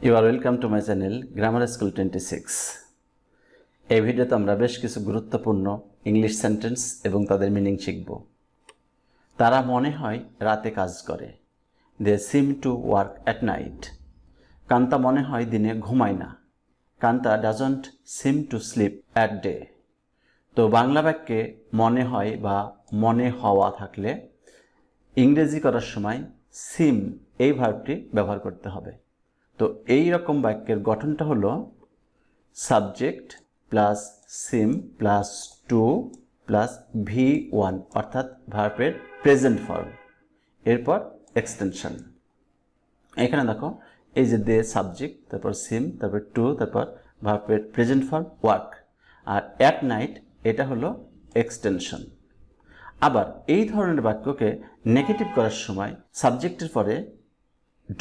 You are welcome to my channel Grammar School 26. এই ভিডিওতে আমরা বেশ কিছু গুরুত্বপূর্ণ ইংলিশ সেন্টেন্স এবং তাদের মিনিং শিখব। তারা মনে হয় রাতে কাজ করে। They seem to work at night. Kanta মনে হয় দিনে ঘুমায় না। Kanta doesn't seem to sleep at day. তো বাংলা বাক্যে মনে হয় বা মনে হওয়া থাকলে ইংরেজি করার সময় seem এই ভার্বটি ব্যবহার করতে হবে। তো এই রকম বাক্যের গঠনটা হলো subject plus seem plus to plus V1 অর্থাৎ ভার্বের প্রেজেন্ট ফর্ম, এরপর এক্সটেনশন। এখানে দেখো এই যে দে সাবজেক্ট, তারপর সিম, তারপর টু, তারপর ভার্বের প্রেজেন্ট ফর্ম ওয়ার্ক, আর অ্যাট নাইট এটা হলো এক্সটেনশন। আবার এই ধরনের বাক্যকে নেগেটিভ করার সময় সাবজেক্টের পরে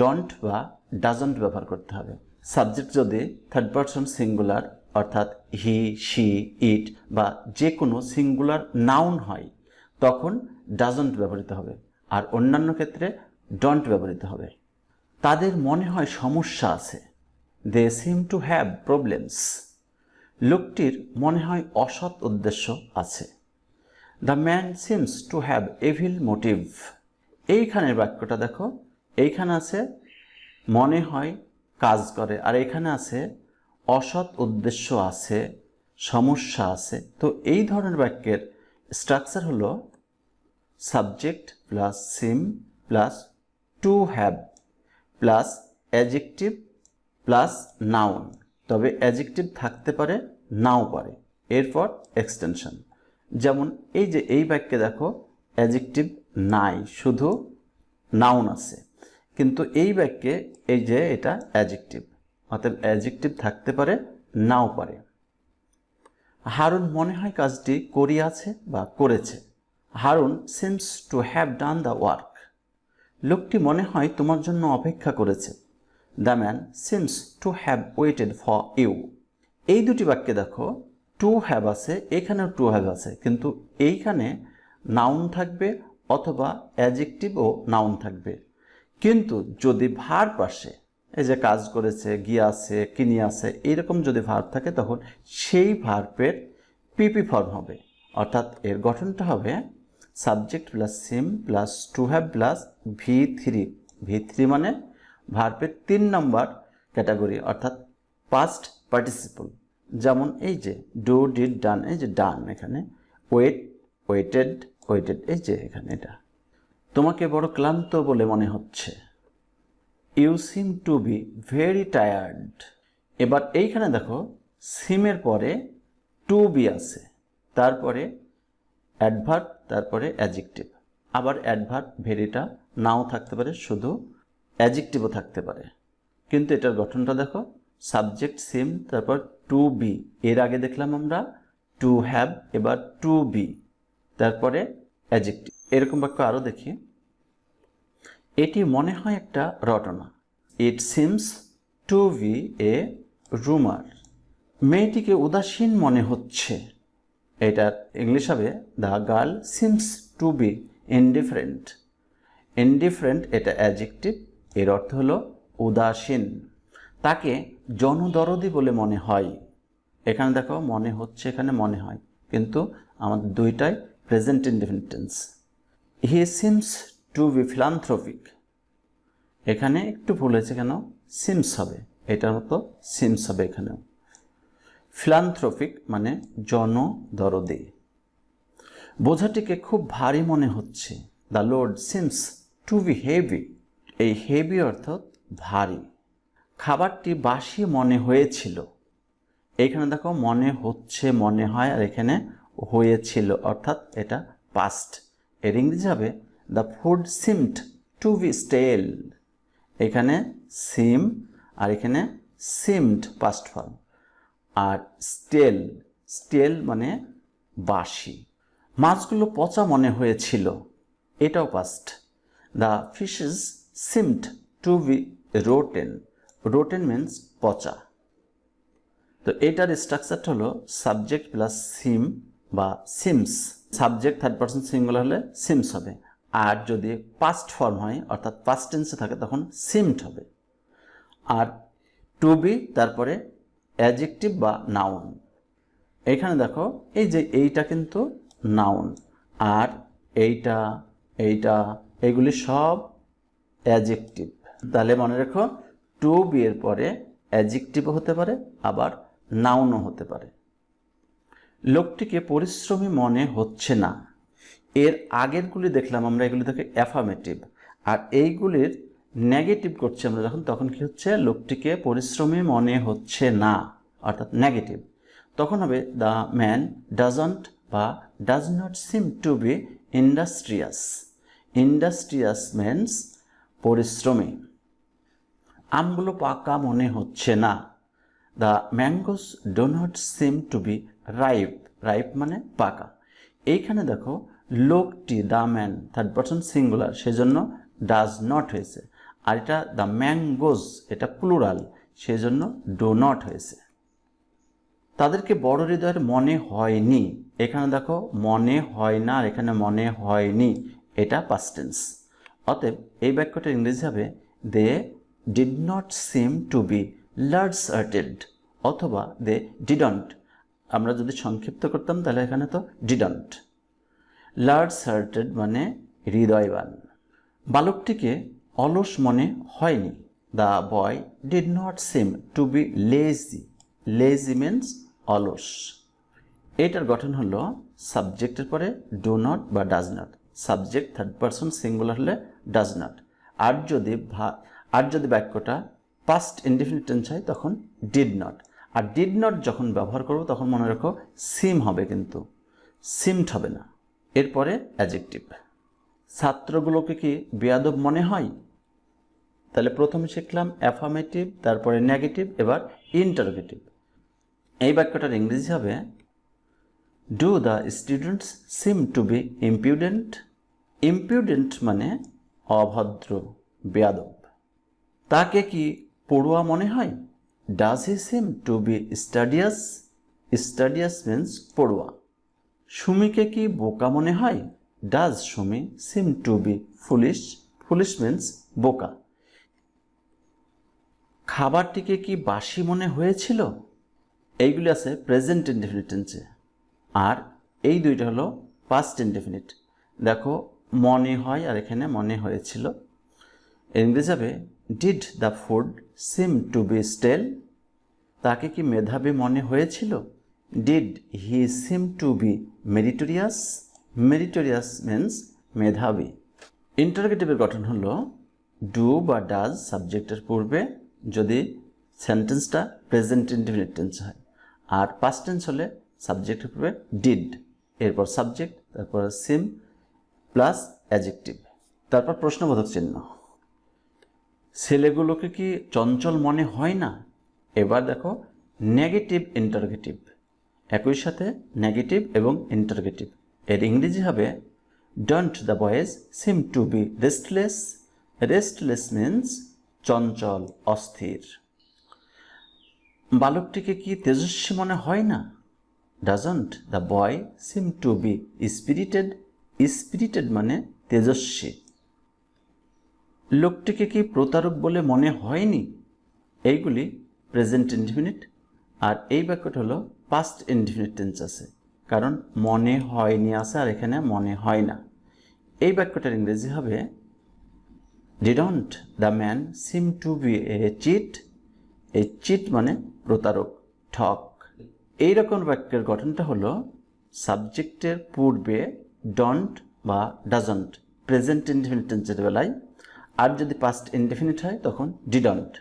ডন্ট বা ডাজন্ট ব্যবহার করতে হবে। সাবজেক্ট যদি থার্ড পারসন সিঙ্গুলার অর্থাৎ হি, শি, ইট বা যে কোনো সিঙ্গুলার নাউন হয় তখন ডাজন্ট ব্যবহৃত হবে, আর অন্যান্য ক্ষেত্রে ডন্ট ব্যবহৃত হবে। তাদের মনে হয় সমস্যা আছে। They seem to have problems. লোকটির মনে হয় অসৎ উদ্দেশ্য আছে। The man seems to have evil motive. এইখানের বাক্যটা দেখো, এইখানে আছে মনে হয় কাজ করে, আর এখানে আছে অসৎ উদ্দেশ্য আছে, সমস্যা আছে। তো এই ধরনের বাক্যের স্ট্রাকচার হলো subject plus seem plus to have plus adjective plus noun, তবে অ্যাডজেক্টিভ থাকতে পারে নাও পারে, এরপর এক্সটেনশন। যেমন এই যে এই বাক্যে দেখো অ্যাডজেক্টিভ নাই, শুধু নাউন আছে, কিন্তু এই বাক্যে এই যে এটা অ্যাডজেক্টিভ, অর্থাৎ অ্যাডজেক্টিভ থাকতে পারে নাও পারে। হারুন মনে হয় কাজটি করিয়াছে বা করেছে। Harun seems to have done the work. লোকটি মনে হয় তোমার জন্য অপেক্ষা করেছে। The man seems to have waited for you. এই দুটি বাক্যে দেখো টু হ্যাভ আছে, এখানেও টু হ্যাভ আছে, কিন্তু এইখানে নাউন থাকবে অথবা অ্যাডজেক্টিভ ও নাউন থাকবে। কিন্তু যদি ভার্ব আসে, এই যে কাজ করেছে, গিয়াছে, কিনিয়াছে, এইরকম যদি ভার্ব থাকে তখন সেই ভার্বের পিপি ফর্ম হবে, অর্থাৎ এর গঠনটা হবে subject plus seem plus to have plus V3। V3 মানে ভার্বের 3 নম্বর ক্যাটাগরি, অর্থাৎ পাস্ট পার্টিসিপল। যেমন এই যে ডু, ডিড, ডান, এই যে ডান, এখানে ওয়েট, ওয়েটেড, ওয়েটেড, এই যে এখানে এটা। তোমাকে বড় ক্লান্ত বলে মনে হচ্ছে। You seem to be very tired. এবার এইখানে দেখো সিমের পরে টু বি আছে, তারপরে অ্যাডভার্ব, তারপরে অ্যাডজেক্টিভ। আবার অ্যাডভার্ব ভেরিটা নাও থাকতে পারে, শুধু অ্যাডজেক্টিভও থাকতে পারে। কিন্তু এটার গঠনটা দেখো সাবজেক্ট সিম, তারপর টু বি, এর আগে দেখলাম আমরা টু হ্যাভ, এবার টু বি, তারপরে অ্যাডজেক্টিভ। এরকম বাক্য আরও দেখি। এটি মনে হয় একটা রটনা। It seems to be a rumour. মেয়েটিকে উদাসীন মনে হচ্ছে। এটার ইংলিশ হবে the girl seems to be indifferent. Indifferent এটা অ্যাডজেক্টিভ, এর অর্থ হলো উদাসীন। তাকে জনদরদি বলে মনে হয়। এখানে দেখো মনে হচ্ছে, এখানে মনে হয়, কিন্তু আমাদের দুইটাই present indefinite tense. He seems to be philanthropic. এখানে একটু ভুল হয়েছে, কেন সিমস হবে, এটার মতো সিমস হবে এখানেও। ফিলান্থ্রপিক মানে জনদরদি। বোঝাটিকে খুব ভারী মনে হচ্ছে। The load seems to be heavy. এই হেভি অর্থাৎ ভারী। খাবারটি বাসি মনে হয়েছিল। এইখানে দেখো মনে হচ্ছে, মনে হয়, আর এখানে হয়েছিল, অর্থাৎ এটা পাস্ট। এর ইংরেজি হবে the food seemed to be stale. এখানে সিম আর এখানে সিমড পাস্ট ফর্ম, আর স্টেল, স্টেল মানে বাসি। মাছগুলো পচা মনে হয়েছিল, এটাও past. The fishes seemed to be rotten. Rotten means পচা। তো এটার স্ট্রাকচারটা হলো সাবজেক্ট প্লাস সিম বা seems. Subject third person singular হলে সিমস হবে, আর যদি পাস্ট ফর্ম হয় অর্থাৎ পাস্ট টেন্সে থাকে তখন সিমড হবে। আর টু বি তারপরে অ্যাডজেক্টিভ বা নাউন। এখানে দেখো এই যে এইটা কিন্তু নাউন, আর এইটা এইটা এগুলি সব অ্যাডজেক্টিভ। তাহলে মনে রেখো টু বি এর পরে অ্যাডজেক্টিভও হতে পারে, আবার নাউনও হতে পারে। লোকটিকে পরিশ্রমী মনে হচ্ছে না, এর আগেরগুলি দেখলাম আমরা, এগুলি থেকে অ্যাফার্মেটিভ, আর এইগুলির নেগেটিভ করছি আমরা যখন, তখন কি হচ্ছে, লোকটিকে পরিশ্রমী মনে হচ্ছে না অর্থাৎ নেগেটিভ। তখন হবে দ্য ম্যান ডাজন্ট বা does not seem to be industrious. Industrious means পরিশ্রমী। আমগুলো পাকা মনে হচ্ছে না, the mangoes do not seem to be ripe. Ripe মানে পাকা। এইখানে দেখো লোকটি the man third person singular, সেজন্য ডাজ নট হয়েছে, আর এটা দ্য ম্যাঙ্গোস এটা প্লুরাল, সেজন্য ডো নট হয়েছে। তাদেরকে বড় হৃদয়ের মনে হয়নি, এখানে দেখো মনে হয় না, আর এখানে মনে হয়নি, এটা পাস্ট টেন্স। অতএব এই বাক্যটা ইংরেজি হবে they did not seem to be large hearted, অথবা দে ডিডন্ট। আমরা যদি সংক্ষিপ্ত করতাম তাহলে এখানে তো ডিডন্ট। লার্জ হার্টেড মানে হৃদয়বান। বালকটিকে অলস মনে হয়নি, the boy did not seem to be lazy. Lazy means অলস। এটার গঠন হলো সাবজেক্টের পরে ডু নট বা does not, subject third person singular হলে ডাজ নট, আর যদি বাক্যটা পাস্ট ইনডিফিনিট টেন্স হয় তখন ডিড নট। আর ডিড নট যখন ব্যবহার করব তখন মনে রাখো সিম হবে, কিন্তু সিমড হবে না। এরপরে অ্যাডজেক্টিভ। ছাত্রগুলোকে কি বেয়াদব মনে হয়? তাহলে প্রথমে শিখলাম অ্যাফার্মেটিভ, তারপরে নেগেটিভ, এবার ইন্টারোগেটিভ। এই বাক্যটার ইংরেজি হবে do the students seem to be impudent. Impudent মানে অভদ্র, বেয়াদব। তাকে কি পড়ুয়া মনে হয়? Does he seem to be studious. Studious means পড়ুয়া। সুমিকে কি বোকা মনে হয়? Does Sumi seem to be foolish. Foolish means বোকা। খাবারটিকে কি বাসি মনে হয়েছিল? এইগুলি আছে প্রেজেন্ট ইনডেফিনিট টেন্সে, আর এই দুইটা হলো পাস্ট ইনডেফিনিট। দেখো মনে হয় আর এখানে মনে হয়েছিল। ইংরেজি হবে did the food seem to be stale. তাকে কি মেধাবী মনে হয়েছিল? Did he seem to be meritorious. Meritorious means মেধাবী। ইন্টারোগেটিভের গঠন হলো ডু বা ডাজ সাবজেক্টের পূর্বে যদি সেন্টেন্সটা প্রেজেন্ট ইনডেফিনিট টেন্স হয়, আর পাস্ট টেন্স হলে সাবজেক্টের পূর্বে ডিড, এরপর সাবজেক্ট, তারপর সিম প্লাস অ্যাডজেক্টিভ, তারপর প্রশ্নবোধক চিহ্ন। ছেলেগুলোকে কি চঞ্চল মনে হয় না? এবার দেখো নেগেটিভ ইন্টারোগেটিভ, একই সাথে নেগেটিভ এবং ইন্টারোগেটিভ। এর ইংরেজি হবে don't the boys seem to be restless. Restless means চঞ্চল, অস্থির। বালকটিকে কি তেজস্বী মনে হয় না? Doesn't the boy seem to be spirited. Spirited মানে তেজস্বী। লোকটিকে কি প্রতারক বলে মনে হয়নি? এইগুলি প্রেজেন্ট ইনডিফিনিট, আর এই বাক্যটা হলো পাস্ট ইনডিফিনিট টেন্স আছে, কারণ মনে হয়নি আছে আর এখানে মনে হয় না। এই বাক্যটার ইংরেজি হবে didn't the man seem to be a cheat. এই চিট মানে প্রতারক, ঠক। এইরকম বাক্যের গঠনটা হলো সাবজেক্টের পূর্বে ডন্ট বা ডাজন্ট প্রেজেন্ট ইনডিফিনিট টেন্সের বেলায়, আর যদি পাস্ট ইনডিফিনিট হয় তখন ডিডন্ট,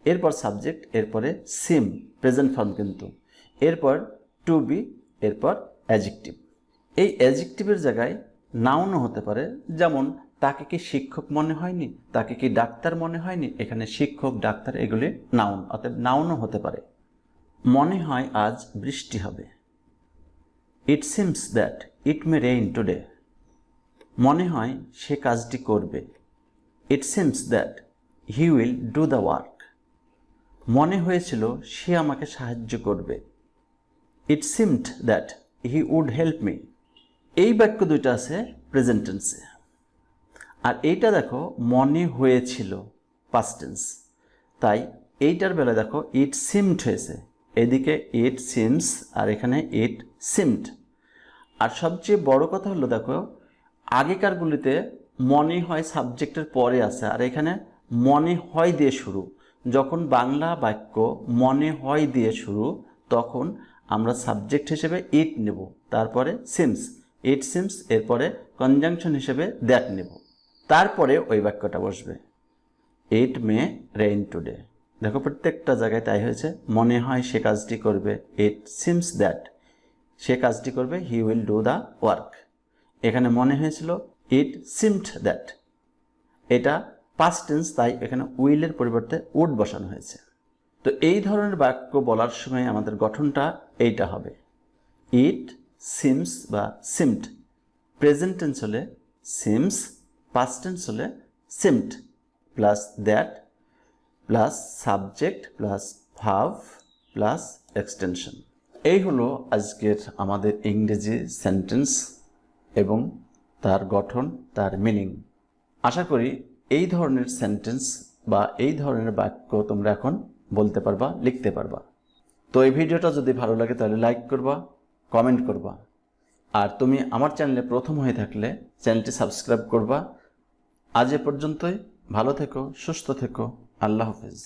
এরপর সাবজেক্ট, এরপরে সিম প্রেজেন্ট ফর্ম কিন্তু, এরপর টু বি, এরপর অ্যাডজেক্টিভ। এই অ্যাডজেক্টিভের জায়গায় নাউনও হতে পারে, যেমন তাকে কি শিক্ষক মনে হয়নি, তাকে কি ডাক্তার মনে হয়নি, এখানে শিক্ষক ডাক্তার এগুলি নাউন, অর্থাৎ নাউনও হতে পারে। মনে হয় আজ বৃষ্টি হবে। It seems that it may rain today. মনে হয় সে কাজটি করবে। It seems that he will do the work. মনে হয়েছিল সে আমাকে সাহায্য করবে। It seemed that he would help me. এই বাক্য দুইটা আছে প্রেজেন্ট টেন্সে, আর এইটা দেখো মনে হয়েছিল পাস্ট টেন্স, তাই এইটার বেলা দেখো ইট সিমড হয়েছে, এদিকে ইট সিমস আর এখানে ইট সিমড। আর সবচেয়ে বড় কথা হলো দেখো আগেকারগুলিতে মনে হয় সাবজেক্টের পরে আছে, আর এখানে মনে হয় দিয়ে শুরু। যখন বাংলা বাক্য মনে হয় দিয়ে শুরু তখন আমরা সাবজেক্ট হিসেবে ইট নেব, তারপরে সিমস, ইট সিমস, এরপরে কনজাংশন হিসেবে দ্যাট নেব, তারপরে ওই বাক্যটা বসবে। ইট মে রেইন টুডে, দেখো প্রত্যেকটা জায়গায় তাই হয়েছে। মনে হয় সে কাজটি করবে, ইট সিমস দ্যাট সে কাজটি করবে, হি উইল ডু দ্য ওয়ার্ক। এখানে মনে হয়েছিল ইট সিমড দ্যাট, এটা পাস্ট টেন্স, তাই এখানে উইলের পরিবর্তে উড বসানো হয়েছে। তো এই ধরনের বাক্য বলার সময় আমাদের গঠনটা এইটা হবে, ইট সিমস বা সিমড, প্রেজেন্ট টেন্স হলে সিমস, পাস্ট টেন্স হলে seemed, plus that plus subject plus verb plus extension. এই হলো আজকের আমাদের ইংরেজি সেন্টেন্স এবং তার গঠন, তার মিনিং। আশা করি এই ধরনের সেন্টেন্স বা এই ধরনের বাক্য তোমরা এখন বলতে পারবা, লিখতে পারবা। তো এই ভিডিওটা যদি ভালো লাগে তাহলে লাইক করবা, কমেন্ট করবা, আর তুমি আমার চ্যানেলে প্রথম হয়ে থাকলে চ্যানেলটি সাবস্ক্রাইব করবা। আজ এ পর্যন্তই, ভালো থেকো, সুস্থ থেকো, আল্লাহ হাফেজ।